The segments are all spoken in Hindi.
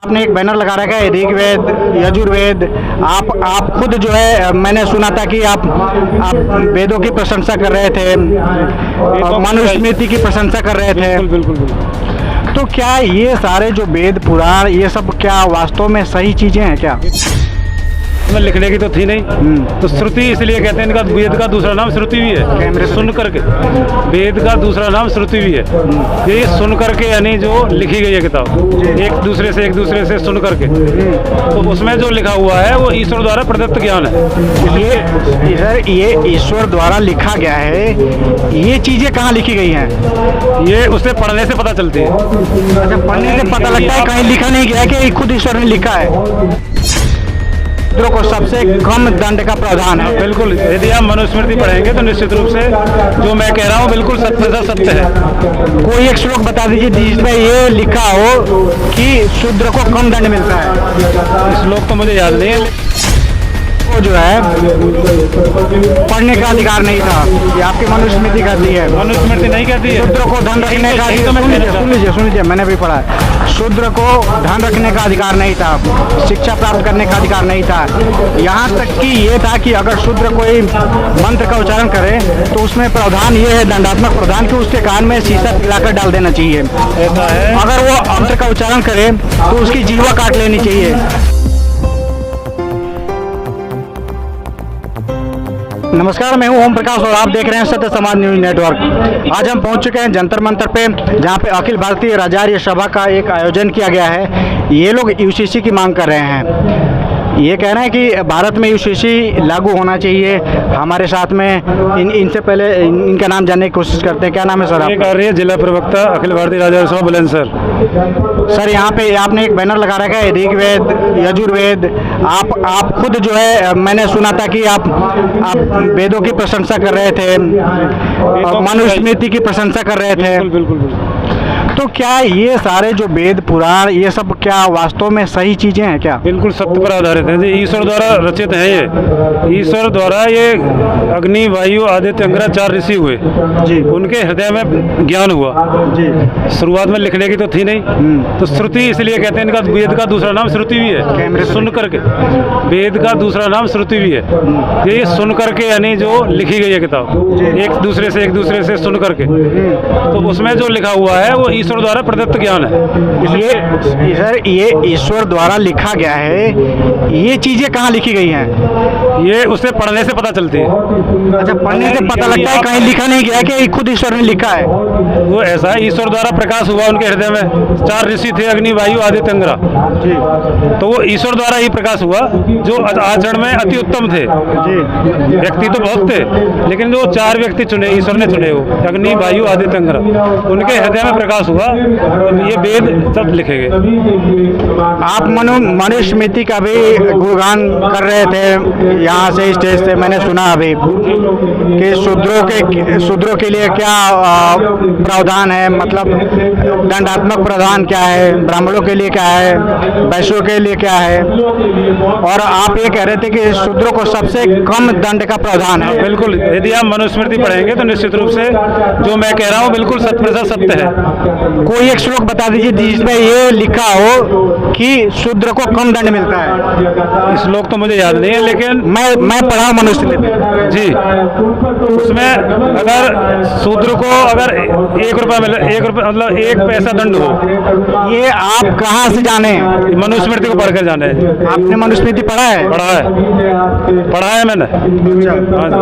आपने एक बैनर लगा रखा है ऋग्वेद यजुर्वेद। आप खुद जो है, मैंने सुना था कि आप वेदों की प्रशंसा कर रहे थे, मनुस्मृति की प्रशंसा कर रहे थे। बिल्कुल बिल्कुल। तो क्या ये सारे जो वेद पुराण ये सब क्या वास्तव में सही चीजें हैं क्या? में लिखने की तो थी नहीं, तो श्रुति इसलिए कहते हैं। इनका वेद का दूसरा नाम श्रुति भी है, सुन करके। वेद का दूसरा नाम श्रुति भी है। ये सुन करके यानी जो लिखी गई है किताब, एक दूसरे से सुन करके, तो उसमें जो लिखा हुआ है वो ईश्वर द्वारा प्रदत्त ज्ञान है। ये ईश्वर द्वारा लिखा गया है। ये चीजें कहाँ लिखी गई हैं? ये उसे पढ़ने से पता चलती है। अच्छा, पढ़ने से पता लगता है, कहीं लिखा नहीं गया है कि खुद ईश्वर ने लिखा है। शूद्रों को सबसे कम दंड का प्रावधान है। बिल्कुल, यदि आप मनुस्मृति पढ़ेंगे तो निश्चित रूप से जो मैं कह रहा हूँ बिल्कुल सत्य है। कोई एक श्लोक बता दीजिए जिसमें ये लिखा हो कि शूद्र को कम दंड मिलता है। श्लोक तो मुझे याद नहीं है। वो जो है पढ़ने का अधिकार नहीं था, ये आपकी मनुस्मृति कहती है। मनुस्मृति नहीं कहती है। शूद्र को धन रखने का, सुन लीजिए, मैंने भी पढ़ा है। शूद्र को धन रखने का अधिकार नहीं था, शिक्षा प्राप्त करने का अधिकार नहीं था। यहाँ तक कि ये था कि अगर शूद्र कोई मंत्र का उच्चारण करे तो उसमें प्रावधान ये है, दंडात्मक प्रावधान, कि उसके कान में शीशा पिघलाकर डाल देना चाहिए। ऐसा है। अगर वो मंत्र का उच्चारण करे तो उसकी जीवा काट लेनी चाहिए। नमस्कार, मैं हूं ओम प्रकाश और आप देख रहे हैं सत्य समाज न्यूज नेटवर्क। आज हम पहुंच चुके हैं जंतर मंतर पे, जहां पे अखिल भारतीय राजार्य सभा का एक आयोजन किया गया है। ये लोग यूसीसी की मांग कर रहे हैं। ये कह रहे हैं कि भारत में यूसीसी लागू होना चाहिए। हमारे साथ में इनसे पहले इनका नाम जानने की कोशिश करते हैं। क्या नाम है सर आपका? कर रही है जिला प्रवक्ता अखिल भारतीय राजार्य सभा बुलंदशहर। सर, यहाँ पे आपने एक बैनर लगा रखा है ऋग्वेद यजुर्वेद। आप खुद जो है, मैंने सुना था कि आप वेदों की प्रशंसा कर रहे थे, मनुस्मृति की प्रशंसा कर रहे थे। बिल्कुल। तो क्या ये सारे जो वेद पुराण ये सब क्या वास्तव में सही चीजें हैं क्या? बिल्कुल सत्य पर आधारित है। ईश्वर द्वारा रचित है ये। ईश्वर द्वारा ये अग्नि वायु आदित्य अंगिरा 4 ऋषि हुए जी, उनके हृदय में ज्ञान हुआ जी। शुरुआत में लिखने की तो थी नहीं, तो श्रुति इसलिए कहते हैं। इनका वेद का दूसरा नाम श्रुति भी है, सुन करके। वेद का दूसरा नाम श्रुति भी है। ये सुन करके यानी जो लिखी गई है किताब, एक दूसरे से सुन करके, तो उसमें जो लिखा हुआ है वो ईश्वर द्वारा प्रदत्त ज्ञान है। ये ईश्वर द्वारा लिखा गया है। ये चीजें कहाँ लिखी गई हैं? ये उसे पढ़ने से पता चलती है। अच्छा, पढ़ने से पता लगता है, कहीं लिखा नहीं गया है कि खुद ईश्वर ने लिखा है। वो ऐसा है, ईश्वर द्वारा प्रकाश हुआ उनके हृदय में। 4 ऋषि थे, अग्नि वायु आदित्य अंगिरा, तो वो ईश्वर द्वारा ही प्रकाश हुआ, जो आचरण में अति उत्तम थे जी। व्यक्ति तो बहुत थे, लेकिन जो 4 व्यक्ति चुने, ईश्वर ने चुने, वो अग्नि वायु आदित्य अंगिरा, उनके हृदय में प्रकाश हुआ। ये वेद सब लिखे गए। आप मनुस्मृति का भी गुणगान कर रहे थे यहाँ से, स्टेज से, मैंने सुना अभी कि शूद्रों के लिए क्या प्रावधान है, मतलब दंडात्मक प्रावधान क्या है, ब्राह्मणों के लिए क्या है, वैश्यों के लिए क्या है। और आप ये कह रहे थे कि शूद्रों को सबसे कम दंड का प्रावधान है। बिल्कुल, यदि आप मनुस्मृति पढ़ेंगे तो निश्चित रूप से जो मैं कह रहा हूँ बिल्कुल सत्य है। कोई एक श्लोक बता दीजिए जिसमें ये लिखा हो कि शूद्र को कम दंड मिलता है। श्लोक तो मुझे याद नहीं है, लेकिन मैं पढ़ा मनुस्मृति जी। उसमें अगर शूद्र को अगर 1 रुपया मिले, 1 रुपया मतलब 1 पैसा दंड हो। ये आप कहाँ से जाने? मनुस्मृति को पढ़ कर जाने। आपने मनुस्मृति पढ़ा है? पढ़ा है मैंने। अच्छा,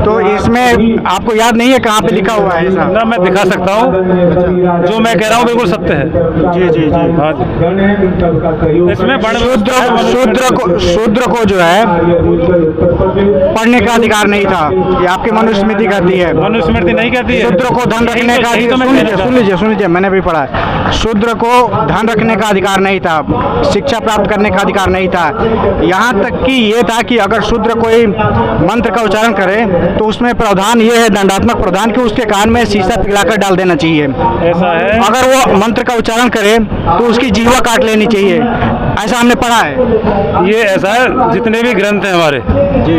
तो इसमें आपको याद नहीं है कहाँ पे लिखा हुआ है? ना, मैं दिखा सकता हूँ। जो मैं कह रहा हूँ बिल्कुल सत्य है जी जी जी। हाँ जी। इसमें शूद्र को जो है पढ़ने का अधिकार नहीं था, ये आपकी मनुस्मृति कहती है। मनुस्मृति नहीं कहती है। शूद्र को धन रखने का, सुन लीजिए, मैंने भी पढ़ा है। शूद्र को धन रखने का अधिकार नहीं था, शिक्षा प्राप्त करने का अधिकार नहीं था। यहाँ तक कि ये था कि अगर शूद्र कोई मंत्र का उच्चारण करे तो उसमें प्रावधान ये है, दंडात्मक प्रावधान, कि उसके कान में शीशा पिघलाकर डाल देना चाहिए। ऐसा है। अगर वो मंत्र का उच्चारण करे तो उसकी जीवा काट लेनी चाहिए। ऐसा हमने पढ़ा है। ये ऐसा है, जितने भी ग्रंथ हैं हमारे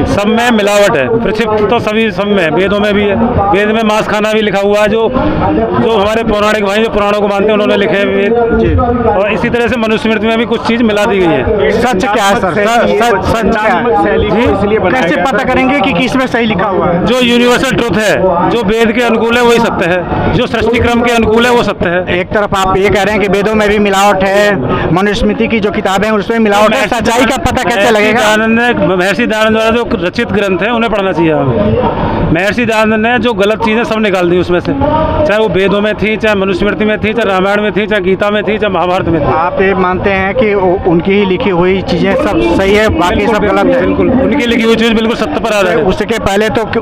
सब में मिलावट है। प्रक्षिप्त तो सभी सब में, वेदों में भी है। वेद में मांस खाना भी लिखा हुआ है, जो हमारे पौराणिक भाई जो पुराणों को मानते हैं उन्होंने लिखे हैं वेद। और इसी तरह से मनुस्मृति में भी कुछ चीज मिला दी गई है। सच क्या है सर? सच क्या है? जी, कैसे पता करेंगे कि किसमें सही लिखा हुआ है? जो यूनिवर्सल ट्रुथ है, जो वेद के अनुकूल है वही सत्य है, जो सृष्टि क्रम के अनुकूल है वो सत्य है। एक तरफ आप ये कह रहे हैं कि वेदों में भी मिलावट है, मनुस्मृति की जो किताबें हैं उसमें मिलावट है, सच्चाई का पता कैसे लगेगा? महर्षि दयानंद द्वारा जो रचित ग्रंथ है उन्हें पढ़ना चाहिए हमें। महर्षि दयानंद ने जो गलत चीजें सब निकाल दी उसमें से, चाहे वो वेदों में थी, चाहे मनुस्मृति में थी, चाहे रामायण में थी, चाहे गीता में थी, चाहे महाभारत में थी। आप ये मानते हैं कि उनकी ही लिखी हुई चीजें सब सही है, बाकी सब गलत है? बिल्कुल, उनकी लिखी हुई चीज बिल्कुल सत्य पर आधारित है।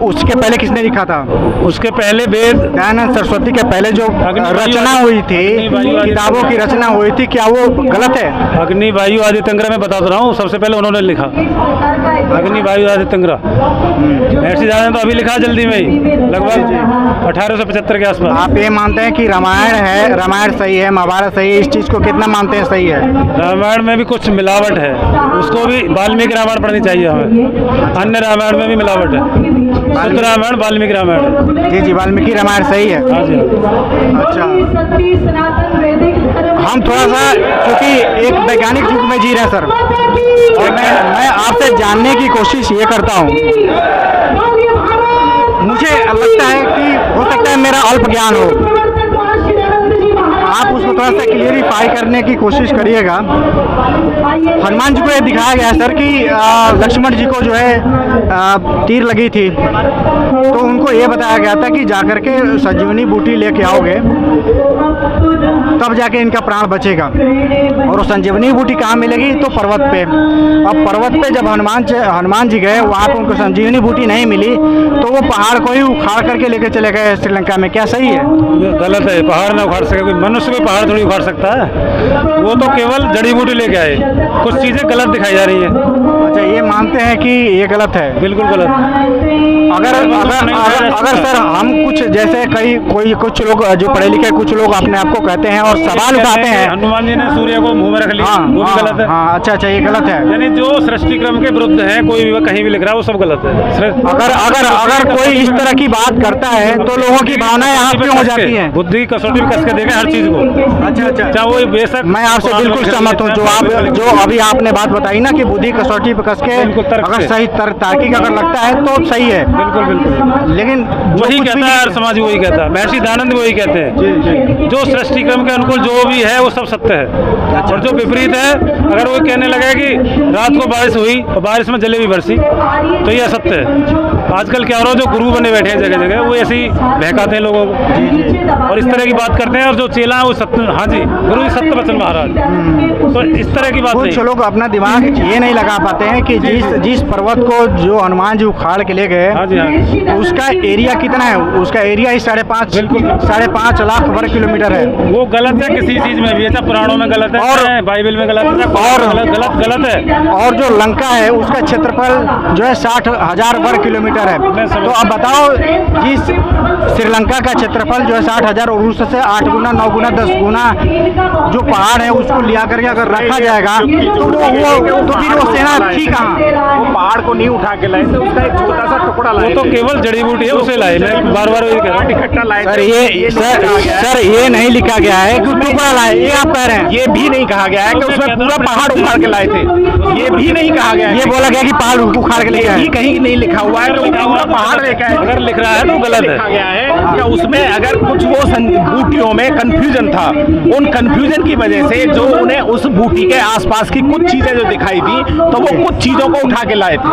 उसके पहले किसने लिखा था? उसके पहले वेद दयानंद सरस्वती के पहले जो रचना हुई थी, किताबों की रचना हुई थी, क्या वो गलत है? अग्नि वायु आदित्यंग्रह में बता रहा हूँ, सबसे पहले उन्होंने लिखा अग्नि वायु आदित्यंग्रह। महर्षि दयानंद तो अभी लिखा जल्दी में ही, लगभग 1875 के आसपास। आप ये मानते हैं कि रामायण सही है, महाभारत सही है, इस चीज को कितना मानते हैं सही है? रामायण में भी कुछ मिलावट है, उसको भी वाल्मीकि रामायण पढ़नी चाहिए हमें। अन्य रामायण में भी मिलावट है, शुद्ध रामायण वाल्मीकि रामायण है। जी जी, वाल्मीकि रामायण सही है। हाँ जी। अच्छा, हम थोड़ा सा क्योंकि एक वैज्ञानिक युग में जी रहे हैं सर, और मैं आपसे जानने की कोशिश ये करता हूँ। मुझे लगता है कि हो सकता है मेरा अल्प ज्ञान हो, आप उसको थोड़ा सा क्लियरिफाई करने की कोशिश करिएगा। हनुमान जी को ये दिखाया गया सर कि लक्ष्मण जी को जो है तीर लगी थी, तो उनको ये बताया गया था कि जाकर के संजीवनी बूटी लेके आओगे तब जाके इनका प्राण बचेगा। और वो संजीवनी बूटी कहाँ मिलेगी? तो पर्वत पे। अब पर्वत पे जब हनुमान जी गए, वहाँ पे उनको संजीवनी बूटी नहीं मिली, तो वो पहाड़ को ही उखाड़ करके लेके चले गए श्रीलंका में। क्या सही है? गलत है, पहाड़ ना उखाड़ सके कोई मनुष्य, कोई पहाड़ थोड़ी उखाड़ सकता है। वो तो केवल जड़ी बूटी लेके आए, कुछ चीजें गलत दिखाई जा रही है। अच्छा, ये मानते हैं कि ये गलत है? बिल्कुल गलत। अगर सर हम कुछ जैसे कुछ लोग जो पढ़े लिखे कुछ लोग अपने आप को कहते हैं और सवाल उठाते हैं, हनुमान जी ने सूर्य को मुंह में रख लिया, वो भी गलत है। हाँ, अच्छा, ये गलत है। यानी जो सृष्टि क्रम के विरुद्ध है, कोई भी कहीं भी लिख रहा है वो सब गलत है। अगर कोई इस तरह की बात करता है तो लोगों की भावनाएं यहाँ क्यों हो जाती हैं? बुद्धि कसौटी में कस के देखें हर चीज को। अच्छा, चाहे वो बेशक, मैं आपसे बिल्कुल सहमत हूँ। जो अभी आपने बात बताई ना कि बुद्धि कसौटी पे कस के अगर सही तार्किक अगर लगता है तो सही है। बिल्कुल बिल्कुल, लेकिन वही कहता है, हर समाज वही कहता है, महर्षि दयानंद वही कहते हैं। जो सृष्टि क्रम के अनुकूल जो भी है वो सब सत्य है, और जो विपरीत है, अगर वो कहने लगे कि रात को बारिश हुई और बारिश में जलेबी बरसी, तो ये असत्य है। आजकल क्या हो रहा है, जो गुरु बने बैठे हैं जगह जगह, वो ऐसे ही बहकाते हैं लोगों को और इस तरह की बात करते हैं, और जो चेला है वो सत्य, हाँ जी, गुरु सत्य वचन महाराज। तो इस तरह की बात कुछ लोग अपना दिमाग ये नहीं लगा पाते हैं कि जिस पर्वत को जो हनुमान जी उखाड़ के ले गए, हाँ जी, हाँ, उसका एरिया कितना है? उसका एरिया ही 5.5 लाख वर्ग किलोमीटर है। वो गलत है किसी चीज में भी, अच्छा पुराणों में गलत है और बाइबल में गलत है, और गलत है। और जो लंका है उसका क्षेत्रफल जो है 60,000 वर्ग किलोमीटर है। तो अब बताओ, जिस श्रीलंका का क्षेत्रफल जो है 60,000 और उससे 8 गुना 9 गुना 10 गुना जो पहाड़ है उसको लिया करके अगर रखा जाएगा तो फिर वो सेना थी कहाँ? वो पहाड़ को नहीं उठा के लाए थे, उसका एक छोटा सा टुकड़ा लाए। वो तो केवल जड़ी बूटी है, उसे लाए। मैं बार बार वही कह रहा हूँ, इकट्ठा लाए। सर ये नहीं लिखा गया है कि टुकड़ा लाए, ये आप कह रहे हैं। ये भी नहीं कहा गया है कि उसमें पूरा पहाड़ उखाड़ के लाए थे, ये भी नहीं कहा गया है। ये बोला गया कि पहाड़ उखाड़ के ले गया है, कहीं नहीं लिखा हुआ है कि पूरा पहाड़ लेकर आए। अगर लिख रहा है तो गलत है। लिखा गया है कि उसमें अगर कुछ वो बूटियों में कंफ्यूजन था, उन कंफ्यूजन की वजह से जो उन्हें उस बूटी के आसपास की कुछ चीजें जो दिखाई दी, तो वो कुछ चीजों को उठा के लाए थे।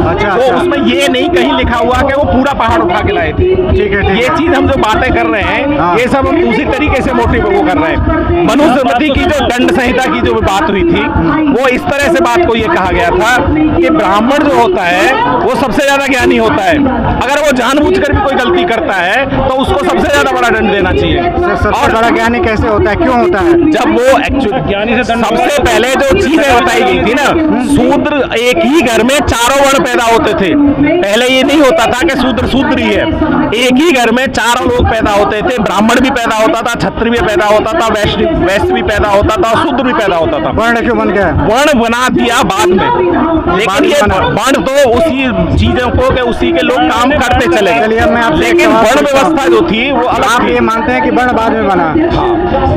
अच्छा, वो उसमें ये नहीं कहीं लिखा हुआ कि वो पूरा पहाड़ उठा के लाए थे। ठीक है। ये चीज हम जो बातें कर रहे हैं, ये सब हम दूसरी तरीके से मोटिव को कर रहे हैं। मनुस्मृति की जो दंड संहिता की जो बात हुई थी, वो इस तरह से बात को ये कहा गया था कि ब्राह्मण जो होता है वो सबसे ज्यादा ज्ञानी नहीं होता है। अगर वो जानबूझकर भी कोई गलती करता है तो उसको सबसे ज्यादा बड़ा दंड देना चाहिए। सबसे बड़ा ज्ञानी कैसे होता है, क्यों होता है? जब वो एक्चुअली ज्ञानी से दंड सबसे पहले जो चीजें बताई गई थी ना, शूद्र एक ही घर में चारों वर्ण पैदा होते थे। पहले ये नहीं होता था कि शूद्र शूद्र ही है, एक ही घर में चारों लोग पैदा होते थे। ब्राह्मण भी पैदा होता था, क्षत्रिय भी पैदा होता था, वैश्य भी पैदा होता था, शूद्र भी पैदा होता था। वर्ण क्यों बन गया? वर्ण बना दिया बाद में, लेकिन ये वर्ण तो उसी चीजों को कि उसी के लोग काम करते चले गए। चलिए, मैं आपसे एक लेकिन सवाल वर्ण पूछता हूं। व्यवस्था जो थी वो अलग आप थी। ये मानते हैं कि वर्ण बाद में बना?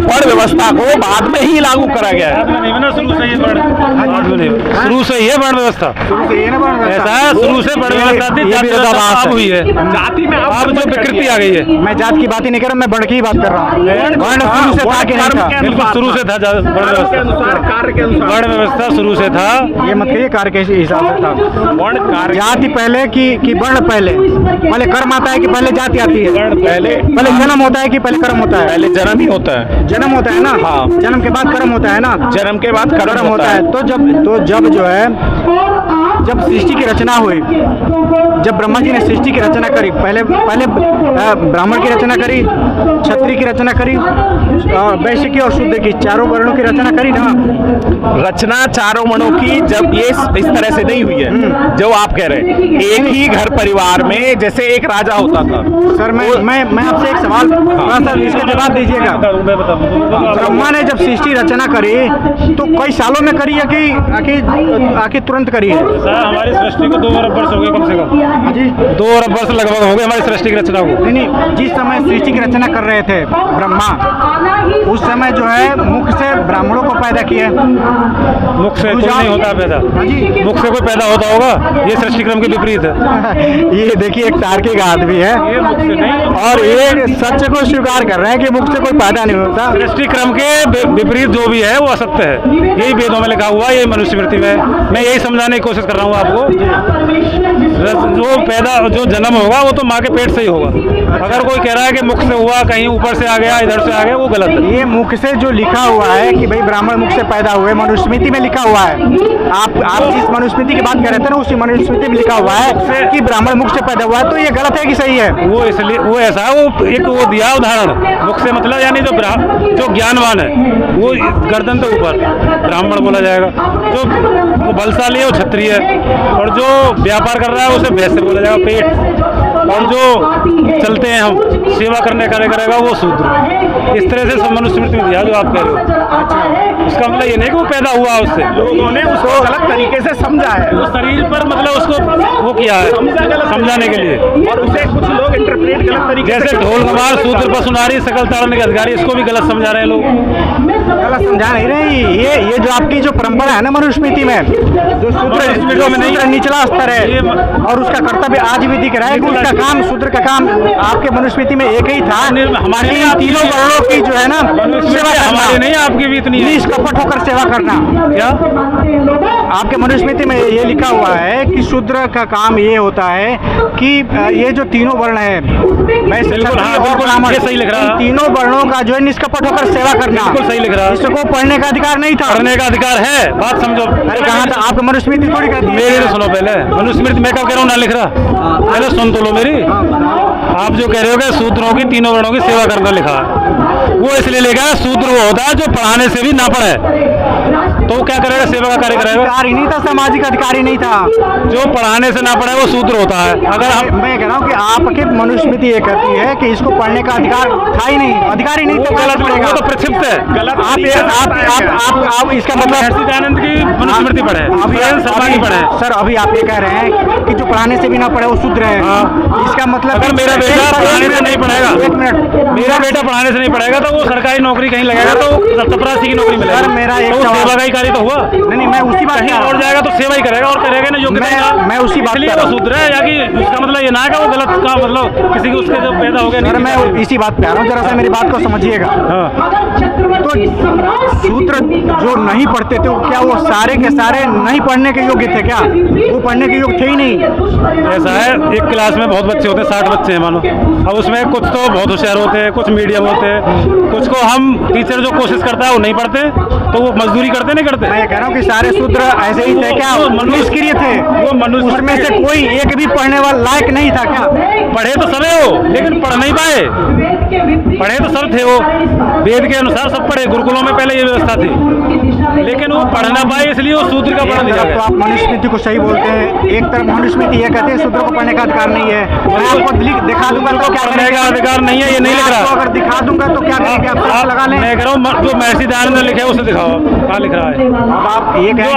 वर्ण व्यवस्था को बाद में ही लागू करा गया है। नहीं बना, शुरू से ये वर्ण बाद में नहीं, शुरू से ये वर्ण व्यवस्था शुरू से ये ना वर्ण व्यवस्था? ऐसा है, शुरू से वर्ण व्यवस्था थी, जाति व्यवस्था अब हुई है, जाति में अब जो विकृति आ गई है। मैं जात की बात ही नहीं कर रहा, मैं वर्ण की ही बात कर रहा हूँ। वर्ण शुरू से था कि नहीं था? बिल्कुल शुरू से था वर्ण व्यवस्था। कार्य के अनुसार वर्ण व्यवस्था शुरू से था। ये मत कहिए कार्य के हिसाब से था। वर्ण कार्य जाति पहले कि वर्ण पहले? पहले कर्म आता है कि पहले जाति आती है? पहले जन्म होता है कि पहले कर्म होता है? पहले जन्म ही होता है। जन्म होता है ना? हाँ। जन्म के बाद कर्म होता है ना? जन्म के बाद कर्म होता है। तो जब जो है, जब सृष्टि की रचना हुई, जब ब्रह्मा जी ने सृष्टि की रचना करी, पहले ब्राह्मण की रचना करी, क्षत्रिय की रचना करी, वैश्य की और शूद्र की, चारों वर्णों की रचना करी ना? रचना चारों वर्णों की जब ये इस तरह से नहीं हुई है जो आप कह रहे हैं। एक ही घर परिवार में जैसे एक राजा होता था। सर मैं आपसे एक सवाल, थोड़ा सा इसका जवाब दीजिएगा। मैं बताऊँ, ब्रह्मा ने जब सृष्टि रचना करी तो कई सालों में करी है कि आके तुरंत करी है? हमारी सृष्टि को 2 अरब वर्ष हो गए, कम से कम जी 2 अरब वर्ष लगभग हो गए हमारी सृष्टि की रचना को। नहीं, जिस समय सृष्टि की रचना कर रहे थे ब्रह्मा, उस समय जो है मुख से ब्राह्मणों को पैदा किया। मुख से कोई नहीं होता पैदा। जी। मुख से कोई पैदा होता होगा? ये सृष्टि क्रम के विपरीत है। ये देखिए, एक तार्किक आदमी है ये मुख से नहीं, और ये सच को स्वीकार कर रहे हैं कि मुख से कोई पैदा नहीं होता। सृष्टि क्रम के विपरीत जो भी है वो असत्य है। यही वेदों में लिखा हुआ है, यही मनुस्मृति में। मैं यही समझाने की कोशिश कर रहा हूँ आपको। जो जन्म होगा वो तो माँ के पेट से ही होगा। अगर कोई कह रहा है कि मुख से हुआ, कहीं ऊपर से आ गया, इधर से आ गया, वो गलत है। ये मुख से जो लिखा हुआ है कि भाई ब्राह्मण मुख से पैदा हुए, मनुस्मृति में लिखा हुआ है। आप जिस मनुस्मृति की बात कर रहे थे ना, उसी मनुस्मृति में लिखा हुआ है कि ब्राह्मण मुख से पैदा हुआ है। तो ये गलत है कि सही है? वो इसलिए वो ऐसा है, वो एक वो दिया उदाहरण। मुख से मतलब यानी जो ज्ञानवान है वो गर्दन के ऊपर ब्राह्मण बोला जाएगा, जो बलशाली है वो क्षत्रिय है, और जो व्यापार कर रहा है उसे वैश्य बोला जाएगा, पेट। और जो चलते हैं हम सेवा करने कार्य करेगा वो शूद्र। इस तरह से सब मनुस्मृति में दिया जो आप कह रहे हो। उसका मतलब ये नहीं कि वो पैदा हुआ उससे, लोगों ने उसको गलत तरीके से समझा है। वो शरीर पर मतलब उसको वो किया है समझाने के लिए, और उसे कुछ लोग इंटरप्रेट गलत तरीके से। जैसे ढोल कुमार शूद्र पर सुनारी सकल ताड़ने के अधिकारी, इसको भी गलत समझा रहे हैं लोग। गलत समझा नहीं रहे। ये जो आपकी जो परंपरा है ना मनुस्मृति में, जो शूद्र में नहीं निचला स्तर है और उसका कर्तव्य आज भी दिख रहा है कि उसका काम, शूद्र का काम आपके मनुस्मृति में एक ही था। हमारे तीनों वर्णों की जो है ना सेवा करना, हमारी नहीं आपकी भी इतनी है। निष्कपट होकर सेवा करना। क्या आपके मनुस्मृति में ये लिखा हुआ है कि शूद्र का काम ये होता है कि ये जो तीनों वर्ण है, बिल्कुल, हाँ, बिल्कुल, ये सही लिख रहा है। तीनों वर्णों का जो है निष्कपट होकर सेवा करना, बिल्कुल सही लिख रहा है। इसको पढ़ने का अधिकार नहीं था। पढ़ने का अधिकार है, बात समझो। अरे कहाँ था? आपका मनुस्मृति थोड़ी कहती है। मेरी तो सुनो पहले, मनुस्मृति मैं कब कह रहा हूँ ना लिख रहा, पहले सुन तो लो मेरी। आप जो कह रहे हो कि शूद्रों की तीनों वर्णों की सेवा करना लिखा है, वो इसलिए लिखा है शूद्र वो होता है जो पढ़ाने से भी ना पढ़े, तो वो क्या करेगा? सेवा का कार्य करेगा। अधिकार ही नहीं था, सामाजिक अधिकार ही नहीं था। जो पढ़ाने से ना पढ़े वो शूद्र होता है। अगर हम मैं कह रहा हूँ कि आपकी मनुस्मृति ये कहती है कि इसको पढ़ने का अधिकार था ही नहीं, अधिकार ही नहीं था। गलत, वो तो प्रक्षिप्त है। गलत आप इसका मतलब दयानंद की मनुस्मृति पढ़े, शर्मा की पढ़े। सर अभी आप ये कह रहे हैं कि जो पढ़ाने से भी ना पढ़े वो शूद्र है। इसका मतलब अगर मेरा बेटा पढ़ाने से नहीं पढ़ेगा, एक मिनट, मेरा बेटा पढ़ाने से नहीं पढ़ेगा तो वो सरकारी नौकरी कहीं लगेगा तो चपरासी की नौकरी मिलेगी। सर मेरा एक तो सवाल, सेवा का ही कार्य तो हुआ। नहीं मैं उसी बात कहीं और जाएगा तो सेवा ही करेगा और करेगा ना योग्यता। मैं उसी बात इसलिए कर वो रहा हूँ। शूद्र है, या कि उसका मतलब ये ना है कि वो गलत का मतलब किसी के उसके जो पैदा हो गया। सर मैं इसी बात पे आ रहा हूँ, जरा सा मेरी बात को समझिएगा। तो शूद्र जो नहीं पढ़ते थे, क्या वो सारे के सारे नहीं पढ़ने के योग्य थे? क्या वो पढ़ने के योग्य थे ही नहीं? ऐसा है, एक क्लास में बहुत बच्चे होते हैं, 60 बच्चे हैं मानो। अब उसमें कुछ तो बहुत होशियार होते हैं, कुछ मीडियम होते हैं, कुछ को हम टीचर जो कोशिश करता है वो नहीं पढ़ते, तो वो मजदूरी करते हैं ना करते। मैं कह रहा हूँ कि सारे शूद्र ऐसे ही थे क्या, निष्क्रिय थे, वो मनुष्य उसमें से कोई एक भी पढ़ने वाला लायक नहीं था क्या? पढ़े तो सब है वो, लेकिन पढ़ नहीं पाए। पढ़े तो सब थे वो, वेद के अनुसार सब पढ़े, गुरुकुलों में पहले ये व्यवस्था थी, लेकिन वो पढ़ ना पाए, इसलिए वो शूद्र का पढ़ दिया तो गया। आप मनुस्मृति को सही बोलते हैं, एक तरफ मनुस्मृति ये कहते हैं शूद्र को पढ़ने का अधिकार नहीं है। मैं आपको दिखा दूंगा तो क्या पढ़ने करेंगे? का अधिकार नहीं है, ये नहीं लिख तो रहा। आपको अगर दिखा दूंगा तो क्या करेंगे? आप शर्त लगा लें। मैं कह रहा हूँ जो महर्षि दयानंद ने लिखा है उसे दिखाओ, कहाँ लिख रहा है? अब आप ये जो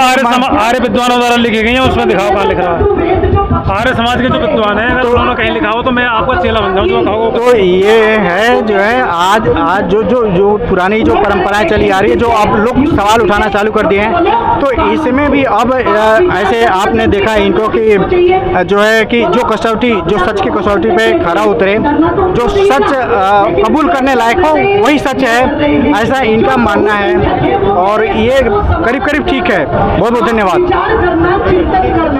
आर्य विद्वानों द्वारा लिखी गई है उसमें दिखाओ कहाँ लिख रहा है। आर्य समाज के जो विद्वान है, अगर उन्होंने कहीं लिखा हो तो मैं आपका चेला बन जाऊँ, जो कहो। तो ये है जो है आज जो पुरानी जो परंपराएं चली आ रही है, जो अब लोग सवाल उठाना चालू कर दिए हैं, तो इसमें भी अब ऐसे आपने देखा है इनको कि जो है कि जो कसौटी, जो सच की कसौटी पे खरा उतरे, जो सच कबूल करने लायक हो वही सच है, ऐसा इनका मानना है, और ये करीब करीब ठीक है। बहुत बहुत धन्यवाद।